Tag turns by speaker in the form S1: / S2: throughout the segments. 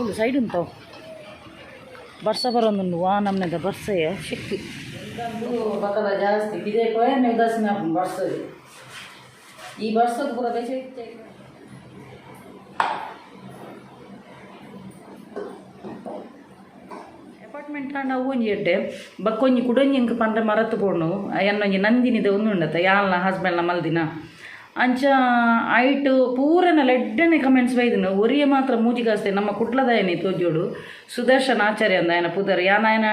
S1: ಉಳ್ಳು side ಉಂಟವು ಬರ್ಸ ಬರೋದು ವಾ ನಮ್ಮನೆದ ಬರ್ಸೆಯ ಶಕ್ತಿ ಬಕ್ಕದ ಜಾಸ್ತಿ ಇದೇ ಕೊಯ್ಯ ಉದಾಸೀನ ಬರ್ಸದು ಈ ಬರ್ಸದ ಪೂರ ದೇಶ ಅಪಾರ್ಟ್ಮೆಂಟ್ ನಾವು ಒಂಜಿ ಎಡ್ಡೆ ಬಕ್ಕೊಂಜಿ ಕುಡೊಂಜಿ ಇಂಕ ಪಂಡ ಮರತ್ತು ಪೋಣು ಎನ್ನೊಂಜಿ ನಂದಿನಿದ ಒಂದು ಉಂಡತ್ತ ಯಾಲ್ನ ಹಸ್ಬೆಂಡ್ನ ಮಲ್ದಿನ ಅಂಚ ಐಟ್ ಪೂರನ ಲೆಡ್ಡನೆ ಕಮೆಂಟ್ಸ್ ಬೈದನು ಒರಿಯ ಮಾತ್ರ ಮೂಜಿಗಾಸ್ತೆ ನಮ್ಮ ಕುಟ್ಲದಾಯನಿ ತೋಜೋಡು ಸುದರ್ಶನ್ ಆಚಾರ್ಯ ಅಂದ ఆయన ಪುದರ್ ಯಾನಾಯನ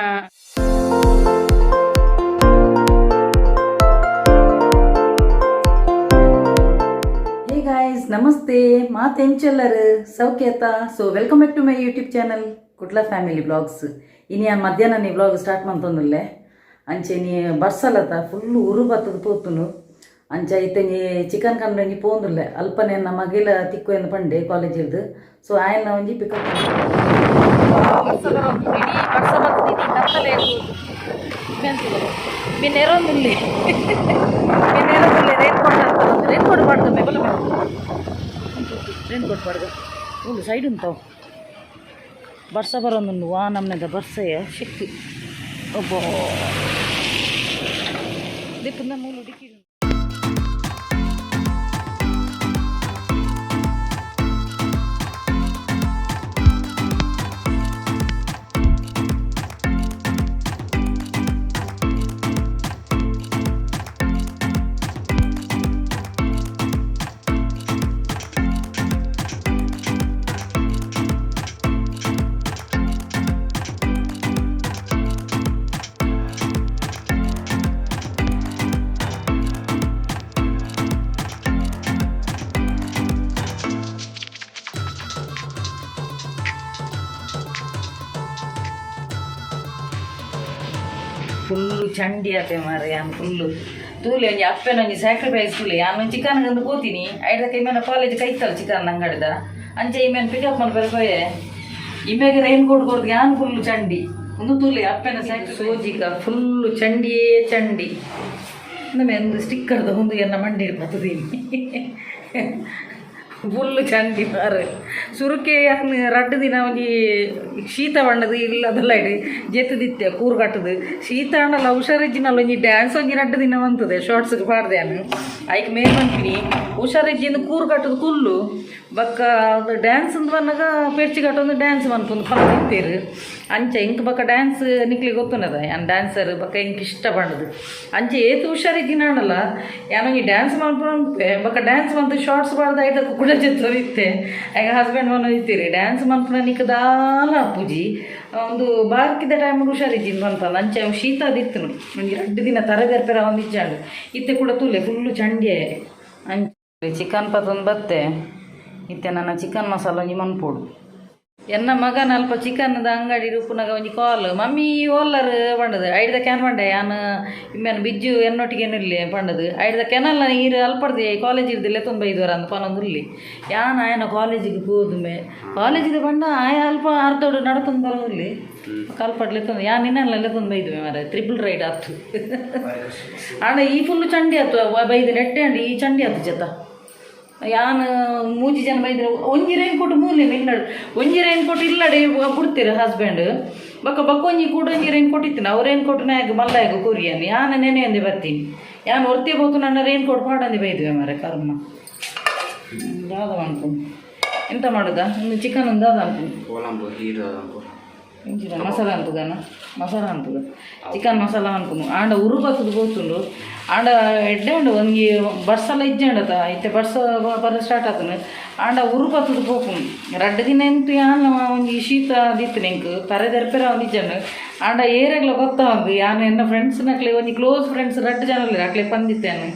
S1: ಹೇ ಗಾಯ್ಸ್ ನಮಸ್ತೆ ಮಾತೆಂಚೆಲ್ಲರು ಸೌಖ್ಯತ so welcome back to my YouTube channel Kutla family vlogs ಇನಿ ಆ ಮಧ್ಯಾಹ್ನ ನೀ ಬ್ಲಾಗ್ ಸ್ಟಾರ್ಟ್ ಮಾಡ್ತಂದುಲ್ಲೆ ಅಂಚೆ ನೀ ಬರ್ಸಲತ್ತ ಫುಲ್ಲು ಉರು ಬತ್ತದ ಪೋತುನು ಅಂಚ ಇತ್ತಂಗಿ ಚಿಕನ್ ಕಂಡ್ರಂಗಿ ಪೋಂದುಲ್ಲೆ ಅಲ್ಪನೆ ನಮ್ಮ ಮಗಿಲ ತಿಕ್ಕು ಎಂದು ಪಂಡೆ ಕಾಲೇಜಿರ್ದು ಸೊ ಆಯನ್ನ ಒಂಜಿ ಪಿಕಪ್ ನೆರೊಂದಿಲ್ಲಿ ರೇನ್ ಕೋಟ್ ಮಾಡ್ತಮ್ಮೆ ಬಲ್ಲ ರೇನ್ ಕೋಟ್ ಮಾಡ್ದು ಉಂಡು ಸೈಡ್ ಉಂಟವು ಬರ್ಸ ಬರೋದು ವಾ ನಮ್ಮನೆದ ಬರ್ಸೆಯ ಶಕ್ತಿ ಒಬ್ಬ ದಿಪ್ಪಂದ ಮೂಲು ಡಿಕ್ಕಿ ಫುಲ್ಲು ಚಂಡಿ ಆತೆ ಮಾರೆ ಯಾನು ಫುಲ್ಲು ತೂಲೆ ಒಂಜಿ ಅಪ್ಪನ ಒಂಜಿ ಸ್ಯಾಕ್ರಿಫೈಸ್ ತೂಲೆ ಯಾನು ಚಿಕನ್ ಒಂದು ಕೂತೀನಿ ಐದಕ್ಕೆ ಇಮೇನ ಕಾಲೇಜ್ ಕೈತಲ್ಲ ಚಿಕನ್ ಅಂಗಡಿದ ಅಂಚೆ ಇಮೇನು ಪಿಕಪ್ ಮಾಡಿ ಬರ್ಕೋಯೆ ಇಮೇಗೆ ರೈನ್ ಕೋಟ್ ಕೊಡ್ದು ಯಾನು ಫುಲ್ಲು ಚಂಡಿ ಒಂದು ತೂಲೆ ಅಪ್ಪನ ಸ್ಯಾಕ್ರಿ ಸೋಜಿಕ ಫುಲ್ಲು ಚಂಡಿಯೇ ಚಂಡಿ ನಮ್ಮೆ ಒಂದು ಸ್ಟಿಕ್ಕರ್ದು ಒಂದು ಎನ್ನ ಮಂಡಿ ಬರ್ತದೀನಿ ಫುಲ್ಲು ಚಂಡಿ ಮಾರೆ ಸುರುಕೆ ಯಾನು ರಡ್ಡು ದಿನ ಒಂಜಿ ಶೀತ ಬಣ್ಣದು ಇಲ್ಲದೆಲ್ಲ ಇಡಿ ಜೆತ್ತದಿತ್ತೆ ಕೂರು ಕಟ್ಟದು ಶೀತ ಹಣ್ಣಲ್ಲ ಹುಷಾರಿಜ್ಜಿನಲ್ಲ ಒಂಜಿ ಡ್ಯಾನ್ಸ್ ಒಂಜಿ ರಡ್ಡು ದಿನ ಬಂತದೆ ಶಾರ್ಟ್ಸ್ಗೆ ಪಾಡ್ದೆ ನಾನು ಆಯ್ಕೆ ಮೇಲ್ ಬಂತೀನಿ ಹುಷಾರಿಜ್ಜಿಂದ ಕೂರು ಕಟ್ಟದು ಕುಲ್ಲು ಬಕ್ಕ ಅದು ಡ್ಯಾನ್ಸ್ ಅಂತ ಬಂದಾಗ ಪೆರ್ಚಿ ಕಟ್ಟೊಂದು ಡ್ಯಾನ್ಸ್ ಬಂತೊಂದು ಫಲ ಇರ್ತೀರು ಅಂಚೆ ಇಂಕ ಬಕ್ಕ ಡ್ಯಾನ್ಸ್ ನಿಕ್ಲಿಗೆ ಗೊತ್ತುನದ ಯಾನು ಡ್ಯಾನ್ಸರ್ ಬಕ್ಕ ಇಂಕ ಇಷ್ಟ ಬಂಡದು ಅಂಚೆ ಏತು ಹುಷಾರಿಜ್ಜಿನ ಹಣ್ಣಲ್ಲ ಯಾನೊಂಜಿ ಡ್ಯಾನ್ಸ್ ಮಾಡ್ಕೊಂಡೆ ಬಕ್ಕ ಡ್ಯಾನ್ಸ್ ಬಂತು ಶಾರ್ಟ್ಸ್ ಬಾರ್ದು ಐದಕ್ಕೆ ಕೂಡ ಜೊತೆ ಈಗ ಹಸ್ಬೆಂಡ್ ಮನ ಇರ್ತೀರಿ ಡ್ಯಾನ್ಸ್ ಮಾಡ್ಕೊಂಡ ನಿಕ್ಕದಾಲ ಅಪ್ಪುಜಿ ಒಂದು ಬಾಕಿದ ಟೈಮ್ ಹುಷಾರಿಜ್ಜಿನ ಬಂತಲ್ಲ ಅಂಚೆ ಶೀತ ಅದಿತ್ತು ನೋಡಿ ಒಂದು 2 ದಿನ ತರಗರ್ಪೆರ ಒಂದು ಇಚ್ಚಾಡು ಇತ್ತೆ ಕೂಡ ತೂಲೆ ಫುಲ್ಲು ಚಂಡಿಯೇ ಅಂಚೆ ಚಿಕನ್ ಪತ್ತೊಂದು ಬತ್ತೆ ಇತ್ತೆ ನನ್ನ ಚಿಕನ್ ಮಸಾಲ ಒಂಜಿ ಮನ್ಪೋಡು ಎನ್ನ ಮಗನ ಅಲ್ಪ ಚಿಕನ್ದ ಅಂಗಡಿ ರೂಪುನಾಗ ಒಂಜಿ ಕಾಲ್ ಮಮ್ಮಿ ಓಲ್ಲರ್ ಪಂಡದು ಐಡ್ದ ಕ್ಯಾನ್ ಪಂಡೆ ಯಾನು ಇಮ್ಮೇನು ಬಿಜ್ಜು ಎನ್ನೊಟ್ಟಿಗೆ ನಿಲ್ಲಿ ಪಂಡದು ಐಡ್ದ ಕೆನಲ್ ನೀರು ಅಲ್ಪಡ್ದು ಕಾಲೇಜ್ ಇರ್ದಿಲ್ಲ ತುಂಬ ಐದುವರ ಅಂತ ಪನೊಂದುರ್ಲಿ ಯಾನು ಆಯನ ಕಾಲೇಜಿಗೆ ಹೋದುಮೆ ಕಾಲೇಜಿಗೆ ಬಂಡ ಆಯ ಅಲ್ಪ ಅರ್ಧೋಡು ನಡ್ತಂದು ಬರೋದಿಲ್ಲಿ ಕಲ್ಪಡ್ಲೆತ್ತಂದು ಯಾನು ಇನ್ನೆಲ್ಲ ತಂದು ಬೈದುವೆ ಮಾರೆ 3 ರೈಡ್ ಆಯ್ತು ಆಂಡ ಈ ಫುಲ್ಲು ಚಂಡಿ ಆಯ್ತು ಬೈದು ನೆಟ್ಟೆ ಅಂಡಿ ಈ ಚಂಡಿ ಆಯ್ತು ಜತ ಯಾನು 3 ಜನ ಬೈದ್ರೆ ಒಂಜಿ ರೈನ್ ಕೋಟ್ ಮೂಲೆ ನಿನ್ನಡು ಒಂಜಿ ರೈನ್ ಕೋಟ್ ಇಲ್ಲಡೆ ಬಿಡ್ತೀರ ಹಸ್ಬೆಂಡ್ ಬಕ್ಕ ಒಂಜಿ ಕೂಡ ಒಂಜಿ ರೈನ್ ಕೋಟ್ ಇತ್ತು ಅವ್ರು ರೈನ್ ಕೋಟ್ ನಾಯಕ ಮಲ್ಲಾಯಗ ಕೊರಿಯನ್ ಯಾನು ನೆನೆ ಅಂದೆ ಬರ್ತೀನಿ ಯಾನು ಹೊರ್ತಿ ಹೋತು ನನ್ನ ರೈನ್ ಕೋಟ್ ಪಾಡಂದೆ ಬೈದ್ವಿ ಮಾರೆ ಕರ್ಮ ದಾದ ಅನ್ಕೊಂಡು ಎಂತ ಮಾಡೋದಾ ಇನ್ನು ಚಿಕನ್ ಒಂದು ದಾದ ಅನ್ಕೊಂಡು ಇಂಚಿನ ಮಸಾಲ ಅಂತದನ ಮಸಾಲ ಅಂತದ ಚಿಕನ್ ಮಸಾಲ ಅನ್ಕೊಂಡು ಆಂಡ ಉರು ಬತ್ತದು ಗೋತುಂಡು ಆಂಡ ಎಡ್ಡೆ ಉಂಡು ಒಂಜಿ ಬರ್ಸಲ್ಲ ಇಜ್ಜಂಡತ ಇತ್ತೆ ಬರ್ಸ ಬರ ಸ್ಟಾರ್ಟ್ ಆತನು ಆಂಡ ಉರು ಬತ್ತದು ಪೋಪುನು 2 ದಿನ ಎಂತು ಯಾನು ಒಂಜಿ ಶೀತ ದಿತ್ತು ನೆಂಕು ತರೆದೆರ್ಪೆರ ಒಂದು ಇಜ್ಜಂಡು ಆಂಡ ಏರೆಗ್ಲ ಗೊತ್ತಾವಂದು ಯಾನು ಎನ್ನ ಫ್ರೆಂಡ್ಸ್ನಕ್ಲೆ ಒಂಜಿ ಕ್ಲೋಸ್ ಫ್ರೆಂಡ್ಸ್ 2 ಜನ ಅಕ್ಲೆ ಬಂದಿತ್ತೇನು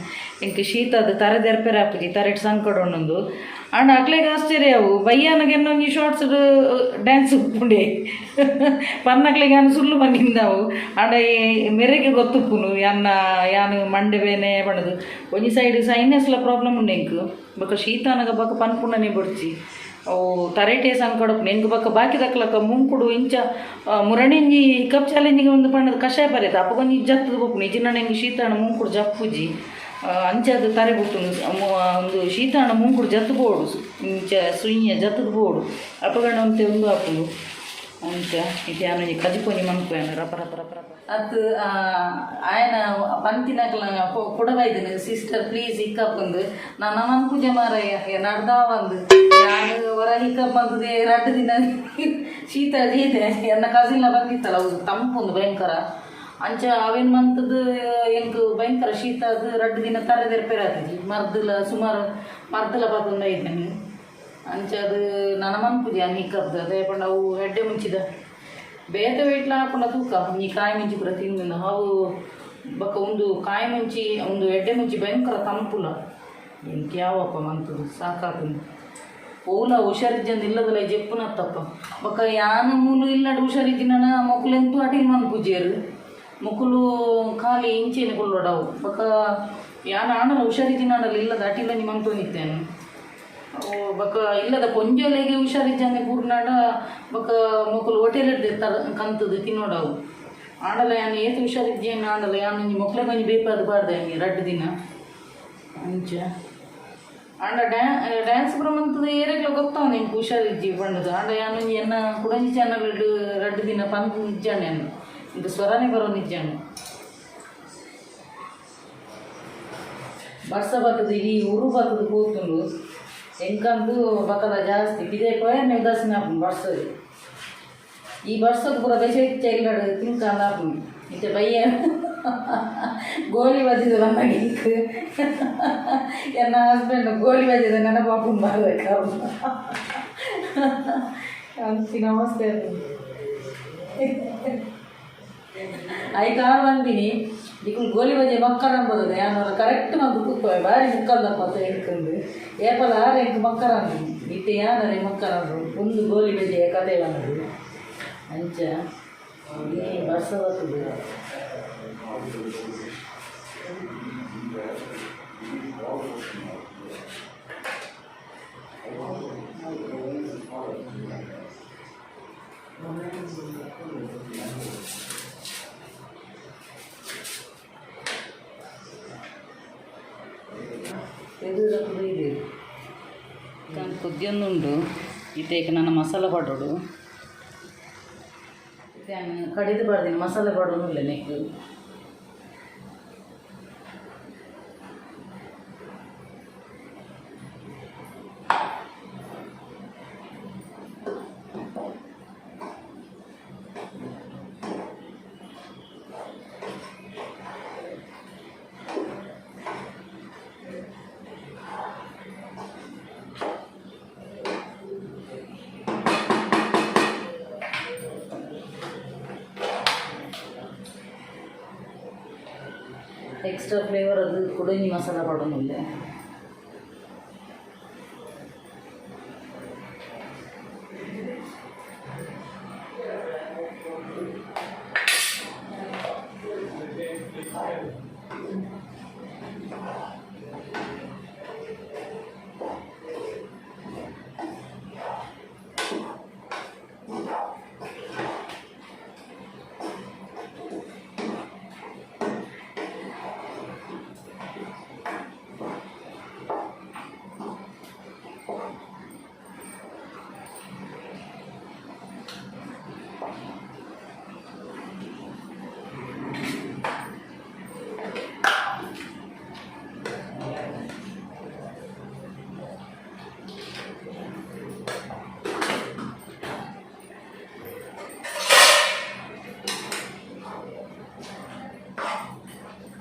S1: ಇಂಕ ಶೀತ ಅದು ತರೆದೆರ್ಪೆರ ಹಾಪುಜಿ ತರೆಟ್ ಸಂಕಟ ಉಂಡು ಆಂಡ ಅಕ್ಲೆಗೆ ಆಶ್ಚರ್ಯ ಅವು ಬಯ್ಯನಗೆ ಒಂಜಿ ಶಾರ್ಟ್ಸ್ ಡ್ಯಾನ್ಸ್ ಉಪ್ಪುಂಡೆ ಪನ್ನಕ್ಲೆಗೆ ಯಾನು ಸುಳ್ಳು ಬಂದಿಂದಾವು ಆಂಡ ಮೆರೆಗೆ ಗೊತ್ತುಪ್ಪುನು ಯಾನು ಮಂಡೆ ಬೇನೆ ಪಣದು ಒಂಜಿ ಸೈಡ್ ಸೈನಸ್ಲ ಪ್ರಾಬ್ಲಮ್ ಉಂಡು ಎಂಕು ಬೊಕ ಶೀತಾನಗ ಬೊಕ ಪನ್ಪುಂಡನೆ ಬೊಡ್ಚಿ ಅವು ತರೇಟೆ ಸಂಕಡಪ್ಪು ಎಂಕು ಬೊಕ ಬಾಕಿ ದಕ್ಲಕ್ಕ ಮುಂಕುಡು ಇಂಚ ಮುರಣೆಂಜಿ ಕಪ್ ಚಾಲೆಂಜಿಗೆ ಒಂದು ಪಣ್ಣದ ಕಷಾಯ ಬರೆತ ಅಪ್ಪಗೊಂಜಿ ಜತ್ತದ ಬೊಪ್ಪು ನಿಜಿನ ಶೀತಾನ ಮುಂಕುಡು ಜಪ್ಪುಜಿ ಅಂಚದು ತರೆ ಬಿಟ್ಟು ಒಂದು ಶೀತಾಣ ಮುಂಗುಡು ಜತ್ತು ಬೋಡು ಇಂಚ ಸುಯ್ಯ ಜತ್ತದು ಬೋಡು ಅಪಗಣ ಅಂತೆ ಒಂದು ಹಾಕೊಂಡು ಅಂಚ ಇದು ಯಾನು ಕಜಿಪೊನಿ ಮನ್ಪೇನು ರಪ ರಪ ರಪ ರಪ ಅದು ಆಯನ ಪಂತಿನಕ್ಲ ಕೊಡಬೈದನು ಸಿಸ್ಟರ್ ಪ್ಲೀಸ್ ಹಿಕ್ಕಪ್ಪಂದು ನಾನು ಮನ್ ಪೂಜೆ ಮಾರಯ್ಯ ನಡ್ದಾ ಬಂದು ನಾನು ಹೊರ ಹಿಕ್ಕಪ್ಪ ಬಂದದೆ 2 ದಿನ ಶೀತ ಜೀತೆ ಎನ್ನ ಕಸಿಲ್ಲ ಬಂದಿತ್ತಲ್ಲ ಹೌದು ತಂಪುಂದು ಭಯಂಕರ ಅಂಚ ಅವೇನು ಮಂತದ್ದು ಎಂಕು ಭಯಂಕರ ಶೀತ ಅದು 2 ದಿನ ತರದೆರ್ಪೇರ ಆಗ್ತದೆ ಮರ್ದಲ ಸುಮಾರು ಮರ್ದಲ ಬಂದು ಇದ್ದೇನೆ ಅಂಚ ಅದು ನನ್ನ ಮನ್ ಪೂಜೆ ಹಿಕ್ಕಪ್ದು ಅದೇ ಪಂಡ ಅವು ಎಡ್ಡೆ ಮುಂಚಿದ ಬೇತ ವೇಟ್ಲ ಹಾಕೊಂಡ ತೂಕ ಈ ಕಾಯಿ ಮುಂಚಿ ಕೂಡ ತಿಂದು ಅವು ಬಕ್ಕ ಒಂದು ಕಾಯಿ ಮುಂಚಿ ಒಂದು ಎಡ್ಡೆ ಮುಂಚಿ ಭಯಂಕರ ತಂಪುಲ ಎಂಕ ಯಾವಪ್ಪ ಮಂತದು ಸಾಕಾತಂದು ಪೂಲ ಹುಷಾರಿಜ್ಜಂದು ಇಲ್ಲದಲ್ಲ ಜಪ್ಪುನತ್ತಪ್ಪ ಬಕ್ಕ ಯಾನು ಮೂಲು ಇಲ್ಲಡು ಹುಷಾರಿದ್ದಿನ ಮಕ್ಕಳೆಂತೂ ಅಟಿಲ್ ಮನ್ ಪೂಜೆಯರು ಮಕ್ಕಳು ಖಾಲಿ ಇಂಚೇನೆ ಕೊಳ್ಳೋಡವು ಬಕ್ಕ ಯಾನು ಆಣಲ್ಲ ಹುಷಾರಿದ್ದಿನ ಆಡಲ್ಲ ಇಲ್ಲದ ಅಟಿಲ್ಲ ನಿಮ್ಮಂತೂ ನಿತ್ತೇನು ಬಕ್ಕ ಇಲ್ಲದ ಕೊಂಜೋಲೆಗೆ ಹುಷಾರಿಜ್ಜಂದೆ ಪೂರ್ನಾಡ ಬಕ್ಕ ಮಕ್ಕಳು ಹೋಟೆಲ್ ತರ ಕಂತದು ತಿನ್ನೋಡವು ಆಡಲ್ಲ ಯಾನು ಏತು ಹುಷಾರಿದ್ದೇನು ಆಡಲ್ಲ ಯಾನು ನಿಮ್ಮ ಮಕ್ಳೆ ಬಂದು ಬೇಕಾದ ಬಾರ್ದ ಹಂಗೆ 2 ದಿನ ಅಂಚ ಆಂಡ ಡ್ಯಾನ್ಸ್ ಪ್ರಮಂತದ ಏರೆಗ್ಲ ಗೊತ್ತಾವ ನಿಮ್ಗೆ ಹುಷಾರಿಜ್ಜಿ ಬಣ್ಣದು ಆಂಡ ಯಾನು ಎನ್ನ ಕುಡಂಜಿ ಚಾನಲ್ 2 ದಿನ ಪಂದು ನಿಜ್ಜಾನೆ ಅನ್ನು ಇದು ಸ್ವರನೇ ಬರೋ ನಿಜ್ಜಾನೆ ಬರ್ಸ ಬರ್ತದೆ ಇಡೀ ಊರು ಬರ್ತದೆ ಕೂತುಂಡು ಎಂಕಂದು ಬಕ್ಕದ ಜಾಸ್ತಿ ಇದೇ ಕೊಯ್ಯನೆ ಉದಾಸೀನ ಹಾಕೊಂಡು ಬರ್ಸೋದು ಈ ಬರ್ಸೋದು ಪೂರ ಬೆಸ ಇಚ್ಚ ಇಲ್ಲಡು ತಿನ್ಕಂದು ಹಾಕೊಂಡು ಇತ್ತೆ ಬಯ್ಯ ಗೋಲಿ ಬಜ್ಜಿದ ಬಂದಾಗ ಇಂಕು ಎನ್ನ ಹಸ್ಬೆಂಡ್ ಗೋಲಿ ಬಜ್ಜಿದ ನನ್ನ ಪಾಪನ್ ಬರ್ಬೇಕು ಅಂತಿ ನಮಸ್ತೆ ಆಯ್ತು ಆರು ಬಂದಿನಿ ಈಗ ಗೋಲಿ ಬಜೆ ಮಕ್ಕಳ ಅಂಬೋದು ನಾನು ಕರೆಕ್ಟ್ ಮಂದು ಕೂತ್ಕೋ ಬಾರಿ ಮುಕ್ಕಲ್ದಪ್ಪ ಅಂತ ಹೇಳ್ಕೊಂಡು ಏಪಲ ಎಂಟು ಮಕ್ಕಳ ಅಂದು ಇತ್ತೆ ಯಾನರೆ ಮಕ್ಕಳ ಅಂದರು ಒಂದು ಗೋಲಿ ಬಜೆಯ ಕತೆ ಬಂದು ಅಂಚ ವರ್ಷ ಬರ್ತದೆ ನಾನು ಕುದ್ದಿಯೊಂದುಂಡು ಇದಕ್ಕೆ ನನ್ನ ಮಸಾಲೆ ಪಡೋಡು ನಾನು ಕಡಿದು ಬರ್ತೀನಿ ಮಸಾಲೆ ಪಡೋನು ಇಲ್ಲ ನೆಕ್ಕು ಎಕ್ಸ್ಟ್ರಾ ಫ್ಲೇವರ್ ಅದು ಕುಡಂಜಿ ಮಸಾಲ ಪಡೋನಿಲ್ಲ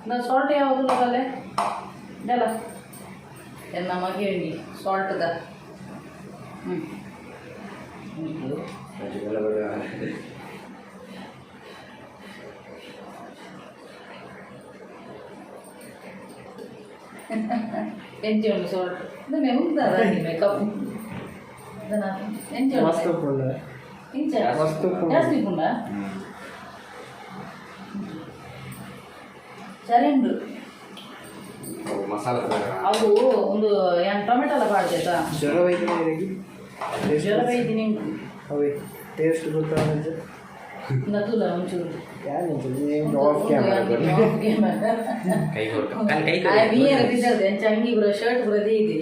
S1: ನಾನು ಸಾಲ್ಟ್ ಯಾವುದು ಹೋಗಲ್ಲೇ ಇದೆಲ್ಲ ಎಲ್ಲ ಮಗಿಂಡಿ ಸಾಲ್ಟ್ದ ಎಂಚು ಉಂಟು ಸಾಲ್ಟ್ ಇದನ್ನೇ ಉಂಟದ ಮೇಕಪ್ ಇದನ್ನ ಎಂಚು ಇಂಚ ಜಾಸ್ತಿ ಉಂಡ ಸರಿ ಉಂಟು ಅದು ಒಂದು ಏನು ಟೊಮೆಟೊ ಎಲ್ಲ ಬಾಡ್ದೈತಾ ಜ್ವರ ಬೈದಿನಿ
S2: ಟೇಸ್ಟ್ ಗೊತ್ತಾಗ
S1: ನತುಲ ಒಂಚೂರು
S2: ಆಫ್ ಕ್ಯಾಮರಾ
S1: ಅಂಗಿ ಬರೋ ಶರ್ಟ್ ಬರೋದೇ ಇದೆ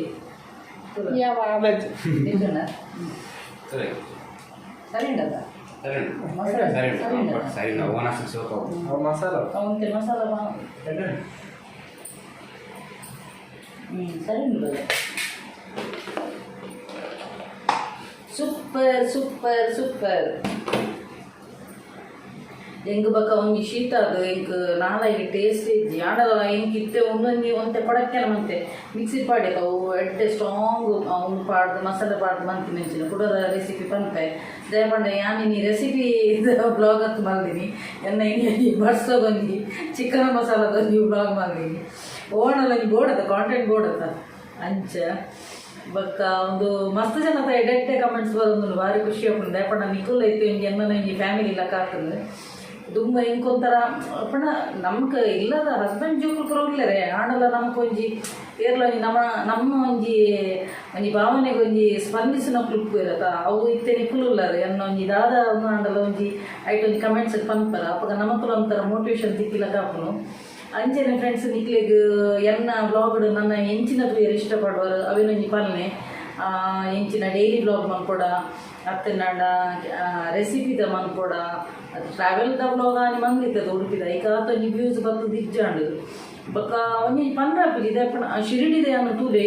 S1: ಸರಿ ಉಂಟದ
S2: ಮಸಾಲ
S1: ಮಸಾಲ ಸರಿ ಉಂಟದ ಸೂಪರ್ ಸೂಪರ್ ಸೂಪರ್ ಹೆಂಗೆ ಬಕ್ಕ ಒಂದು ಶೀತ ಅದು ಹೆಂಗೆ ನಾಲಾಗಿ ಟೇಸ್ಟ್ ಇದ್ದಿ ಆಡಲ್ಲ ಹೆಂಗೆ ಇತ್ತೆ ಒಂದೊಂದು ಒಂತೆ ಕೊಡಕ್ಕೆಲ್ಲ ಮತ್ತೆ ಮಿಕ್ಸಿ ಪಾಡಿ ಅವು ಎಡ್ಡೆ ಸ್ಟ್ರಾಂಗ್ ಅವ್ನು ಪಾಡ್ದು ಮಸಾಲೆ ಪಾಡ್ದು ಮಂತಿ ಮೆಂಚಿನ ಕುಡೋರ ರೆಸಿಪಿ ಪಂಪೆ ದಯಪಂಡ ಯಾನಿ ರೆಸಿಪಿ ಇದು ಬ್ಲಾಗ್ ಹತ್ತು ಮಾಡಿದೀನಿ ಎನ್ನ ಹಿಂಗೆ ಬಡ್ಸೋಗೊಂದು ಚಿಕನ್ ಮಸಾಲದೊಂದು ಬ್ಲಾಗ್ ಮಾಡಿದೀನಿ ಓಣಲ್ಲೊಂದು ಬೋರ್ಡ್ ಅದ ಕಾಂಟೆಂಟ್ ಬೋರ್ಡ್ ಅದ ಅಂಚ ಬಕ್ಕ ಒಂದು ಮಸ್ತ್ ಜನ ಎಡೆಟ್ಟೆ ಕಮೆಂಟ್ಸ್ ಬರೋದು ಭಾರಿ ಖುಷಿ ಆಗ್ತದೆ ದಯಪಂಡ ನಿಖುಲ್ ಐತೆ ಹಿಂಗೆ ಎನ್ನ ಹಿಂಗೆ ಫ್ಯಾಮಿಲಿ ಇಲ್ಲ ಕಾತಂದು ದುಂಬ ಇಂಕೊಂಥರ ಪಣ ನಮ್ಗೆ ಇಲ್ಲದ ಹಸ್ಬೆಂಡ್ ಜೋಕುಲು ಪರವಾಗಿಲ್ಲರೇ ಆಣಲ್ಲ ನಮ್ಗೆ ಒಂಜಿ ಏರ್ಲೊಂಜಿ ನಮ್ಮ ಒಂಜಿ ಭಾವನೆಗೆ ಒಂಜಿ ಸ್ಪಂದಿಸಿನ ಉಪ್ಪು ಇರತ್ತ ಅವು ಇತ್ತೆ ನಿಕ್ಕುಲ್ಲರೆ ಅನ್ನೋ ಒಂಜಿ ದಾದ ಆಂಡಲ ಒಂಜಿ ಐಟ್ ಒಂಜಿ ಕಮೆಂಟ್ಸ್ ಪಂಪರ ಅಪ್ಪ ನಮಕ್ಕೂ ಒಂಥರ ಮೋಟಿವೇಶನ್ ತಿಕ್ಕಿಲ್ಲ ಕಾಪುನು ಅಂಚೆನೆ ಫ್ರೆಂಡ್ಸ್ ನಿಕ್ಲಿಗೆ ಎನ್ನ ಬ್ಲಾಗ್ ನನ್ನ ಎಂಚಿನ ಪ್ರಿಯರು ಇಷ್ಟಪಡುವರು ಅವೇನೊಂಜಿ ಪಲ್ಲೆ ಎಂಚಿನ ಡೈಲಿ ಬ್ಲಾಗ್ ಮನ್ಕೊಡ ಅತ್ತನಾಡ ರೆಸಿಪಿದ ಮನ್ಕೊಡ ಅದು ಟ್ರಾವೆಲ್ದ ಬ್ಲಾಗ್ ಆನಿ ಮಂದಿತ್ತದ ಉಡುಪಿದ ಈಗ ಆತೊಂಜಿ ವ್ಯೂಸ್ ಬರ್ತದೆ ಇಜ್ಜಾಂಡು ಬೊಕ್ಕ ಒಂಜಿ ಪಂಡ್ರಾಪಿಲ್ ಇದೆ ಶಿರಡಿದೆ ಅನ್ನೋ ತೂಲೆ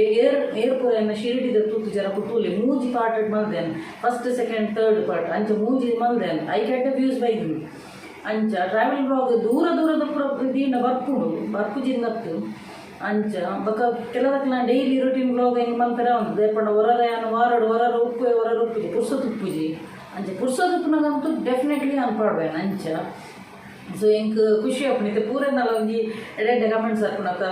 S1: ಏರ್ಪುರ ಎನ್ನ ಶಿರಡಿದ ತೂತು ಜರಕು ತೂಲೆ ಮೂಜಿ ಪಾರ್ಟ್ ಮಲ್ದೇನು ಫಸ್ಟ್ ಸೆಕೆಂಡ್ ಥರ್ಡ್ ಪಾರ್ಟ್ ಅಂಚೆ ಮೂಜಿ ಮಲ್ದೇನು ಐ ಕೆಟ್ಟ ವ್ಯೂಸ್ ಬೈದು ಅಂಚ ಟ್ರಾವೆಲ್ ಬ್ಲಾಗ್ ದೂರ ದೂರದ ಪುರ ದೀನ ಬರ್ಪುಂಡು ಬರ್ಪುಜಿಂದತ್ತು ಅಂಚ ಬೊಕ್ಕ ಕೆಲದಕ್ಕೆ ನಾನು ಡೈಲಿ ರೊಟೀನ್ ಬ್ಲಾಗ್ ಹೆಂಗೆ ಮಲ್ಪೆರ ಒಂದು ದೇಪಂಡ ಹೊರರ ಉಪ್ಪುಜಿ ಪುರ್ಸೊತ್ತು ಉಪ್ಪುಜಿ ಅಂಚೆ ಪುರ್ಸೊತ್ತು ಉಪ್ಪುನಾಗಂತೂ ಡೆಫಿನೆಟ್ಲಿ ನಾನು ಪಾಡ್ಬೇನು ಅಂಚ ಸೊ ಹೆಂಗೆ ಖುಷಿ ಆಪುನಿತ್ತೆ ಪೂರನ್ನಲ್ಲ ಒಂಜಿ ಎಡೆ ಕಮೆಂಟ್ಸ್ ಹಾಕೋಣತ್ತ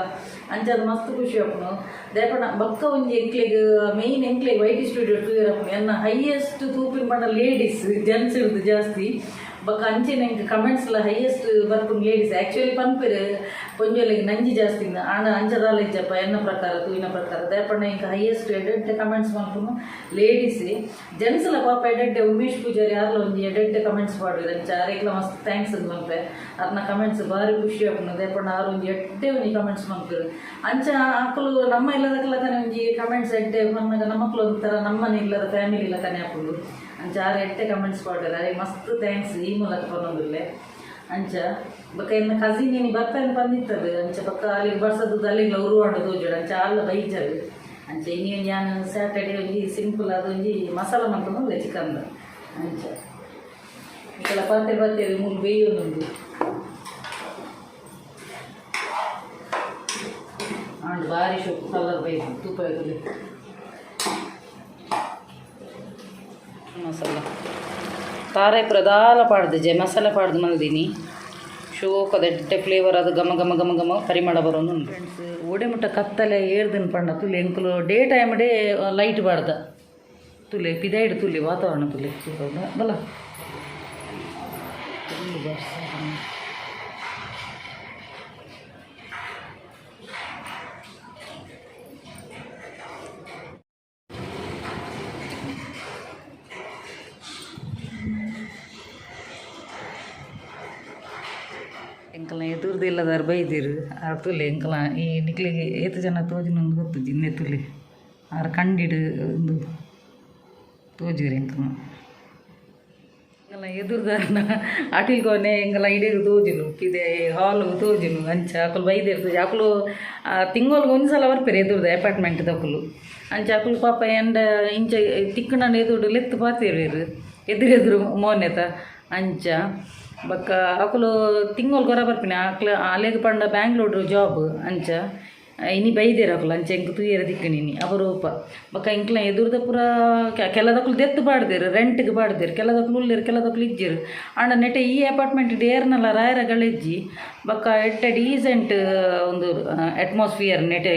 S1: ಅಂಚೆ ಅದು ಮಸ್ತ್ ಖುಷಿ ಆಪುನು ದೇಪಂಡ ಬೊಕ್ಕ ಒಂಜಿ ಎಂಕ್ಲೆಗ್ ಮೇಯ್ನ್ ಎಂಕ್ಲೆಗ್ ವೈಟಿ ಸ್ಟುಡಿಯೋ ಟೂರ್ ಆಪುನು ಎನ್ನ ಹೈಯೆಸ್ಟ್ ತೂಪಿನ ಪಂಡ ಲೇಡೀಸ್ ಜೆಂಟ್ಸ್ ಇರೋದು ಜಾಸ್ತಿ ಬೊಕ್ಕ ಅಂಚೆ ನಂಗೆ ಕಮೆಂಟ್ಸ್ಲ ಹೈಯೆಸ್ಟ್ ಬರ್ಪುನು ಲೇಡೀಸ್ ಆ್ಯಕ್ಚುಲಿ ಪನ್ಪೆರು ಪೊಂಜೊಲೆಗೆ ನಂಜಿ ಜಾಸ್ತಿ ಅಂಚದಾಲ ಇಜ್ಜಪ್ಪ ಎನ್ನ ಪ್ರಕಾರ ತೂವಿನ ಪ್ರಕಾರ ದೇಪಣ್ಣ ಹಿಂಗೆ ಹೈಯೆಸ್ಟ್ ಎಡೆಡ್ಡೆ ಕಮೆಂಟ್ಸ್ ಮಾಡ್ಕೊಂಡು ಲೇಡೀಸೇ ಜೆಂಟ್ಸ್ಲ ಪಾಪ ಎಡೆಡ್ಡೆ ಉಮೇಶ್ ಪೂಜಾರಿ ಯಾರಲ್ಲ ಒಂದು ಎಡೆಡ್ಡೆ ಕಮೆಂಟ್ಸ್ ಮಾಡಿದ್ರು ಅಂಚ ಅರೆಕ್ಲ ಮಸ್ತ್ ಥ್ಯಾಂಕ್ಸ್ ಅಂದ್ ಮಲ್ಪೆ ಅದನ್ನ ಕಮೆಂಟ್ಸ್ ಭಾರಿ ಖುಷಿ ಆಗ್ನು ದೇಪಣ್ಣ ಆರು ಒಂದು ಎಡ್ಡೆ ಒಂಜಿ ಕಮೆಂಟ್ಸ್ ಮಾಡ್ತಾರೆ ಅಂಚ ಆಕಲು ನಮ್ಮ ಇಲ್ಲದಕ್ಕೆಲ್ಲ ಕನೆ ಒಂಜಿ ಕಮೆಂಟ್ಸ್ ಎಡ್ಡೆ ಮನ್ನಾಗ ನಮ್ಮ ಮಕ್ಕಳು ಒಂಥರ ನಮ್ಮನೆ ಇಲ್ಲದ ಫ್ಯಾಮಿಲಿ ಇಲ್ಲ ಕನೆ ಹಾಕೊಂಡು ಅಂಚ ಆರು ಎಡ್ಡೆ ಕಮೆಂಟ್ಸ್ ಮಾಡ್ತಾರೆ ಅರೆ ಮಸ್ತ್ ಥ್ಯಾಂಕ್ಸ್ ಈ ಮೂಲಕ ಬರೋದಿಲ್ಲ ಅಂಚ ಬೊಕ್ಕ ಇನ್ನು ಕಸಿನ್ ಏನು ಬರ್ತಾನೆ ಬಂದಿತ್ತದು ಅಂಚ ಬೊಕ್ಕ ಅಲ್ಲಿಗೆ ಬರ್ಸೋದು ಅಲ್ಲಿಗೆ ಉರುವಾಂಡು ತೋಜೋಡು ಅಂಚ ಅಲ್ಲ ಬೈಜರು ಅಂಚ ಇನ್ನೇನು ನಾನು ಸ್ಯಾಟರ್ಡೇ ಒಂಜಿ ಸಿಂಪಲ್ ಅದೊಂಜಿ ಮಸಾಲ ಮಾಡ್ಕೊಂಡು ಚಿಕನ್ದು ಅಂಚ ಈಗೆಲ್ಲ ಬರ್ತೇವೆ ಮೂರು ಬೇಯೊಂದು ಅಂಡ್ ಭಾರಿ ಸೊಪ್ಪು ಕಲರ್ ಬೈದು ತುಪ್ಪ ಇರಲಿ ಮಸಾಲ ಖಾರ ಪ್ರಧಾನ ಪಾಡ್ದು ಮಸಾಲೆ ಪಾಡ್ದು ಮಲ್ದೀನಿ ಶೋಕದ ಎಡ್ಡೆ ಫ್ಲೇವರ್ ಅದು ಘಮ ಘಮ ಘಮ ಘಮ ಪರಿಮಳ ಬರೋನು ಫ್ರೆಂಡ್ಸ್ ಓಡೆ ಮುಟ್ಟ ಕತ್ತಲೆ ಏಳ್ದಿನ ಪಂಡ ತುಲೆ ಎಂಕುಲು ಡೇ ಟೈಮ್ ಡೇ ಲೈಟ್ ಬಾಡ್ದ ತುಲೆ ಪಿದೈಡ್ ತುಲೆ ವಾತಾವರಣ ತುಲೆ ಬಲ ಎಂಕಲ್ನ ಎದುರ್ದು ಇಲ್ಲದಾರು ಬೈದಿರು ಆರು ತುಲೆ ಎಂಕಲ ಈ ನಿಕ್ಲಿಗೆ ಏತು ಜನ ತೋಜಿನೊಂದು ಗೊತ್ತು ಜಿನ್ನೆ ತುಲೆ ಆರು ಕಂಡಿಡು ಒಂದು ತೋಜಿರು ಎಂಕಲ್ನ ಎಂಕಲ್ನ ಎದುರ್ದಾರನ ಅಟಿಲ್ಗೊನೆ ಎಂಕಲ್ನ ಇಡೀರು ತೋಜಿನು ಪಿದೆ ಹಾಲು ತೋಜಿನು ಅಂಚ ಅಕಲು ಬೈದಿರ್ತದೆ ಅಕಲು ತಿಂಗಳಿಗೆ ಒಂದು ಸಲ ಬರ್ಪೇರು ಎದುರ್ದು ಅಪಾರ್ಟ್ಮೆಂಟ್ ತಕಲು ಅಂಚ ಅಕಲು ಪಾಪ ಎಂಡ ಇಂಚ ತಿಕ್ಕಣ್ಣ ಎದುರು ಲೆತ್ತು ಪಾತಿರು ಎದುರೆದುರು ಮೋನೆತ ಅಂಚ ಬೊಕ್ಕ ಅಕುಲು ತಿಂಗಳು ಗೊರ ಬರ್ಪಿನ ಅಕ್ಲ ಅಲೆಗ್ ಪಂಡ ಬ್ಯಾಂಗ್ಳೂರು ಜಾಬ್ ಅಂಚ ಇನಿ ಬೈದೇರು ಅಕುಲು ಅಂಚ ಎಂಕ್ ತೂಯರ ದಿಕ್ಕಣಿನಿ ಅಪರೂಪ ಬೊಕ್ಕ ಇಂಕ್ಲ ಎದುರ್ದ ಪೂರ ಕೆಲದಕ್ಕಲು ದೆತ್ತು ಬಾಡ್ದೇರು ರೆಂಟ್ಗೆ ಬಾಡ್ದೇರು ಕೆಲದಕ್ಕಲು ಉಳ್ಳೇರು ಕೆಲದಕ್ಕಲು ಇಜ್ಜೇರು ಆಂಡ ನೆಟ್ಟೆ ಈ ಅಪಾರ್ಟ್ಮೆಂಟ್ ಏರ್ನಲ್ಲ ರಾಯರಗಳಿಜ್ಜಿ ಬೊಕ್ಕ ಎಟ್ಟೆ ಡೀಸೆಂಟ್ ಒಂದು ಅಟ್ಮಾಸ್ಫಿಯರ್ ನೆಟೆ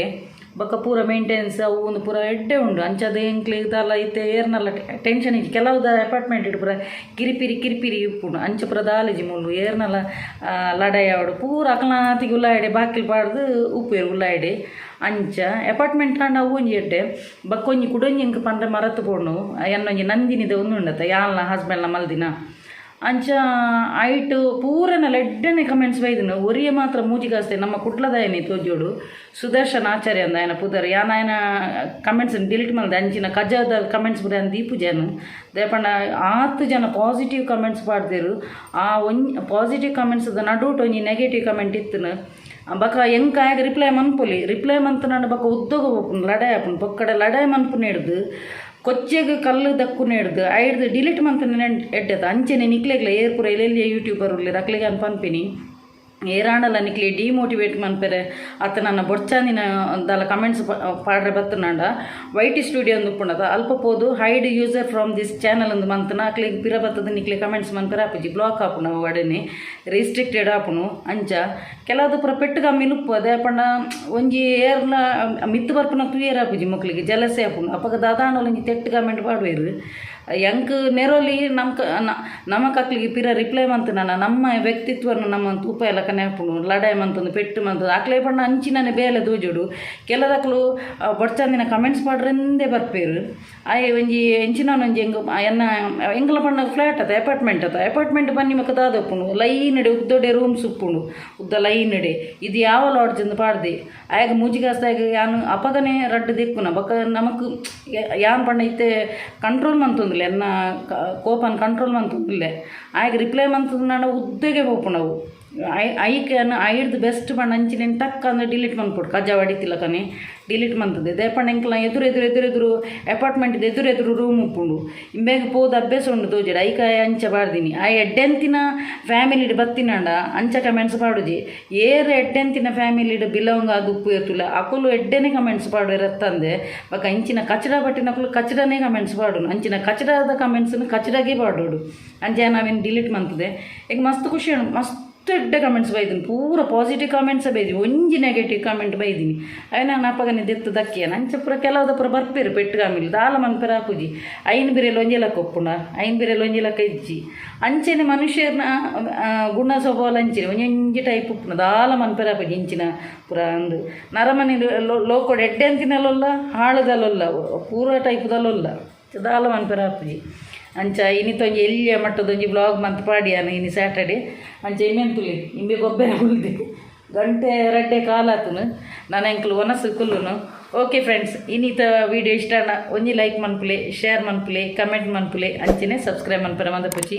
S1: ಬೊಕ್ಕ ಪೂರ ಮೇಂಟೆನೆನ್ಸ್ ಅವು ಒಂದು ಪೂರ ಎಡ್ಡೆ ಉಂಡು ಅಂಚದ ಎಂಕ್ಲೆ ಇದೆಲ್ಲ ಇತ್ತೆ ಏರ್ನಲ್ಲ ಟೆನ್ಷನ್ ಇಜ್ಜಿ ಕೆಲವುದ ಅಪಾರ್ಟ್ಮೆಂಟ್ ಇಡು ಪೂರ ಕಿರಿಪಿರಿ ಉಪ್ಪುಂಡು ಅಂಚ ಪೂರ ದಾಲೇಜಿ ಮುಳ್ಳು ಏರ್ನಲ್ಲ ಲಡಾಯಾವಡು ಪೂರ ಅಕಲಾತಿಗೆ ಉಲ್ಲಾಯಡೆ ಬಾಕಿಲ್ ಪಾಡ್ದು ಉಪ್ಪೇರು ಉಲ್ಲಾಯಡೆ ಅಂಚ ಅಪಾರ್ಟ್ಮೆಂಟ್ ಕಾಂಡ ಅವು ಒಂಜಿ ಎಡ್ಡೆ ಬಕ್ಕೊಂಜಿ ಕುಡೊಂಜಿ ಎಂಕ್ ಪಂಡ ಮರತ್ತು ಪೋಣು ಎನ್ನೊಂಜಿ ನಂದಿನಿದ ಒಂದು ಉಂಡತ್ತ ಯಾಲ್ನ ಹಸ್ಬೆಂಡ್ನ ಮಲ್ದಿನ ಅಂಚ ಐಟ್ ಪೂರನ ಲೆಡ್ಡನೆ ಕಮೆಂಟ್ಸ್ ಬೈದನು ಒರಿಯ ಮಾತ್ರ ಮೂಜಿಗಾಸ್ತೆ ನಮ್ಮ ಕುಟ್ಲದಾಯನಿ ತೋಜೋಡು ಸುದರ್ಶನ್ ಆಚಾರ್ಯ ಅಂದ ఆయన ಪುದರ್ ಯಾನ ఆయన ಕಮೆಂಟ್ಸ್ ಡಿಲೀಟ್ ಮಾಡಿದೆ ಅಂಚಿನ ಕಜಾದ ಕಮೆಂಟ್ಸ್ ಬರೀ ಅಂತ ದೀಪು ಜನ ದೇಪಂಡ 10 ಜನ ಪಾಸಿಟಿವ್ ಕಮೆಂಟ್ಸ್ ಪಾಡ್ದೇರು ಆ ಒಂಜಿ ಪಾಸಿಟಿವ್ ಕಮೆಂಟ್ಸ್ ನಡುಟು ಒಂಜಿ ನೆಗೆಟಿವ್ ಕಮೆಂಟ್ ಇತ್ತನು ಬಕ ಎಂಕ ಆಗ ರಿಪ್ಲೈ ಮನ್ಪುನಾಂಡ ಬಕ ಉದ್ದೋಗ ಹೋಗ್ಪುನು ಲಡಾಯ್ ಆಪುನು ಪೊಕ್ಕಡೆ ಲಡಾಯ್ ಮನ್ಪುನ ಹಿಡ್ದು ಕೊಚ್ಚೆಗೆ ಕಲ್ಲು ದಕ್ಕುನ ಹಿಡ್ದು ಐಡ್ದು ಡಿಲೀಟ್ ಮಂತನ ಎಡ್ಡದ ಅಂಚೆನೆ ನಿಕ್ಲೆಗ್ಲ ಏರ್ಪುರ ಎಲ್ಲೆಲ್ಲಿ ಯೂಟ್ಯೂಬರ್ ಉರ್ಲಿ ರಕ್ಲೆಗೆ ಅನ್ ಪನ್ಪಿನಿ ಏರಾಂಡಲ ನಿಕ್ಲಿ ಡಿಮೋಟಿವೇಟ್ ಮನ್ಪೆರೆ ಅತ್ತ ನನ್ನ ಬೊಡ್ಚಾಂದಿನ ದಾಲ ಕಮೆಂಟ್ಸ್ ಪಾಡ್ರೆ ಬತ್ತನಾಂಡ ವೈಟಿ ಸ್ಟುಡಿಯೋ ಅಂದು ಉಪ್ಪುಂಡದ ಅಲ್ಪ ಪೋದು hide user from this channel ಅಂದು ಮಂತನ ಅಕ್ಲಿಗೆ ಪಿರ ಬತ್ತದ ನಿಕ್ಲಿ ಕಮೆಂಟ್ಸ್ ಮನ್ಪೆರೆ ಆಪುಜಿ ಬ್ಲಾಕ್ ಆಪುನ ಒಡನೆ ರಿಸ್ಟ್ರಿಕ್ಟೆಡ್ ಆಪುನು ಅಂಚ ಕೆಲವುದು ಪುರ ಪೆಟ್ಟು ಕಮ್ಮಿ ನುಪ್ಪು ಅದೇ ಪಂಡ ಒಂಜಿ ಏರ್ಲ ಮಿತ್ತು ಬರ್ಪುನ ತುಯೇರ್ ಆಪುಜಿ ಮಕ್ಳಿಗೆ ಜಲಸೆ ಆಪುನು ಅಪ್ಪಗ ದಾದಾಂಡಲು ಒಂಜಿ ತೆಟ್ಟು ಕಮೆಂಟ್ ಪಾಡುವೇರು ಎಂಕ್ ನೆರೋಲಿ ನಮಕ್ ಅಕ್ಲಿಗೆ ಪಿರ ರಿಪ್ಲೈ ಮಂತನ ನಮ್ಮ ವ್ಯಕ್ತಿತ್ವನ ನಮ್ಮ ತೂಪ ಎಲ್ಲ ಕನೆ ಹಾಪುನು ಲಡಾಯ್ ಮಂತಂದು ಪೆಟ್ಟು ಮಂತಂದು ಅಕ್ಲೇ ಪಂಡ ಅಂಚಿನೇ ಬೇಲೆ ದೋಜೋಡು ಕೆಲದಕ್ಲು ಬಡ್ಚಂದಿನ ಕಮೆಂಟ್ಸ್ ಪಾಡ್ರೆಂದೇ ಬರ್ಪೇರು ಆಯ್ ಒಂಜಿ ಎಂಚಿನವನು ಒಂಜಿ ಎನ್ನ ಎಂಗ್ಲ ಪಂಡ ಫ್ಲ್ಯಾಟ್ ಅಪಾರ್ಟ್ಮೆಂಟ್ ಬನ್ನಿ ಮಕ್ಕ ದಾದಪ್ಪುನು ಲೈನಡೆ ಉದ್ದೊಡೆ ರೂಮ್ಸ್ ಉಪ್ಪುಂಡು ಉದ್ದ ಲೈನಡೆ ಇದು ಯಾವ ಲಾಡ್ಜ್ ಪಾಡ್ದೆ ಆಗ ಮೂಜಿಗಾಸ್ದಾಗ ಯಾನು ಅಪಗನೆ ರಡ್ಡು ದಿಕ್ಕುನ ಬಕ ನಮಕ್ ಯಾನ್ ಪಂಡ ಇತ್ತೆ ಕಂಟ್ರೋಲ್ ಮಂತಂದು ಎನ್ನ ಕೋಪನ್ ಕಂಟ್ರೋಲ್ ಮಂತಂದಿಲ್ಲ ಆಗ ರಿಪ್ಲೈ ಮಂತಂದು ನಾನು ಉದ್ದಗೆ ಹೋಪು ನಾವು ಐಕನ್ನು ಐಡ್ದು ಬೆಸ್ಟ್ ಪಂಡ ಅಂಚಿನ ಟಕ್ ಅಂದ್ರೆ ಡಿಲೀಟ್ ಮನ್ಪುಡು ಕಜ್ಜಾ ಹೊಡಿತಿಲ್ಲ ಕನೆ ಡಿಲೀಟ್ ಮಂತದೆ ದೇಪಂಡ ಎಂಕ್ಲ ಎದುರು ಅಪಾರ್ಟ್ಮೆಂಟ್ ಎದುರು ರೂಮ್ ಉಪ್ಪುಂಡು ಇಂಬೇಗ ಪೋದು ಅಭ್ಯಾಸ ಉಂಡು ತೋಜಿ ಐಕ ಅಂಚ ಬಾಡ್ದಿನಿ ಆ ಎಡ್ಡೆಂತಿನ ಫ್ಯಾಮಿಲಿಡ್ ಬತ್ತಿನಂಡ ಅಂಚ ಕಮೆಂಟ್ಸ್ ಪಾಡುಜಿ ಏರ್ ಎಡ್ಡೆಂತಿನ ಫ್ಯಾಮಿಲಿಡ್ ಬಿಲವಂಗ ಅದು ಉಪ್ಪು ಇರ್ತಲ್ಲ ಅಕುಲು ಎಡ್ಡೆನೆ ಕಮೆಂಟ್ಸ್ ಪಾಡು ಇರತ್ತಂದೆ ಬಕ ಇಂಚಿನ ಕಚಡ ಬಟ್ಟಿನ ಅಕುಲು ಕಚಡನೇ ಕಮೆಂಟ್ಸ್ ಪಾಡುನು ಅಂಚಿನ ಕಚಡದ ಕಮೆಂಟ್ಸ್ನ ಕಚಡಗೆ ಪಾಡೋಡು ಅಂಚೆ ನಾವೇನು ಡಿಲೀಟ್ ಮಂತದೆ ಈಗ ಮಸ್ತ್ ಖುಷಿ ಮಸ್ತ್ ಎಡ್ಡೆ ಕಮೆಂಟ್ಸ್ ಬೈದಿನಿ ಪೂರ ಪಾಸಿಟಿವ್ ಕಮೆಂಟ್ಸ್ ಬೈದಿನಿ ಒಂಜಿ ನೆಗೆಟಿವ್ ಕಮೆಂಟ್ ಬೈದಿನಿ ಅవి ನಾನು ಅಪ್ಪಗನೆ ದೆತ್ತು ದಕ್ಕಿಯ ನಂಚ ಪೂರ ಕೆಲವುದ ಪೂರ ಬರ್ಪೇರು ಪೆಟ್ಟು ಕಾಮಿಲ್ ದಾಲ ಮನ್ಪೆರ ಆಪುಜಿ ಐನ್ ಬಿರೆಯಲ್ಲಿ ಒಂಜೆಲಕ್ಕ ಒಪ್ಪುಂಡ ಐನ್ ಬಿರೆಯಲ್ಲಿ ಒಂಜೆಲಕ್ಕ ಇಜ್ಜಿ ಅಂಚೆನೆ ಮನುಷ್ಯರ್ನ ಗುಣ ಸ್ವಭಾವ ಅಂಚೆನೆ ಒಂಜಿ ಟೈಪ್ ಉಪ್ಪುನ ದಾಲ ಮನ್ಪೆರ ಆಪುಜಿ ಇಂಚಿನ ಪೂರ ಅಂದು ನರಮನೆ ಲೋಕೋಡ್ ಎಡ್ಡೆ ಅಂತಿನಲ್ಲೊಲ್ಲ ಹಾಳದಲ್ಲೊಲ್ಲ ಪೂರ ಟೈಪ್ದಲ್ಲೊಲ್ಲ ದಾಲ ಮನ್ಪೆರ ಆಪುಜಿ ಅಂಚ ಇನ್ನಿತ್ತೊಂಜಿ ಎಲ್ಲಿಯ ಮಟ್ಟದೊಂಜಿ ಬ್ಲಾಗ್ ಮಂತ್ ಪಾಡಿಯಾನ ಇನ್ನು ಸ್ಯಾಟರ್ಡೆ ಅಂಚ ಇಮೆಂತುಲಿ ಇಂಬೆ ಗೊಬ್ಬರ ಉಳಿದೆ ಗಂಟೆ 2 ಕಾಲಾತನು ನಾನು ಎಂಕ್ಲು ಒನಸು ಕುಲ್ಲುನು ಓಕೆ ಫ್ರೆಂಡ್ಸ್ ಇನ್ನಿತ ವೀಡಿಯೋ ಇಷ್ಟ ಒಂಜಿ ಲೈಕ್ ಮನ್ಪುಲೆ ಶೇರ್ ಮನ್ಪುಲೆ ಕಮೆಂಟ್ ಮನ್ಪುಲೆ ಅಂಚೆನೆ ಸಬ್ಸ್ಕ್ರೈಬ್ ಮನ್ಪರೆ ಮಂದಪುಚಿ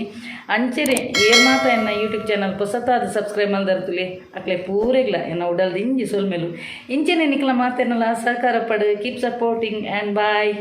S1: ಅಂಚೆನೆ ಏರ್ ಮಾತ ಎನ್ನ ಯೂಟ್ಯೂಬ್ ಚಾನಲ್ ಹೊಸತಾದ ಸಬ್ಸ್ಕ್ರೈಬ್ ಮಂದರ್ತುಲೆ ಅಕ್ಲೆ ಪೂರೆಗ್ಲ ಎನ್ನ ಉಡಲ್ದು ಇಂಜಿ ಸೋಲ್ಮೇಲು ಇಂಚೆನೆ ನಿಕ್ಲ ಮಾತೇನಲ್ಲ ಸಹಕಾರ ಪಡು ಕೀಪ್ ಸಪೋರ್ಟಿಂಗ್ ಆ್ಯಂಡ್ ಬಾಯ್.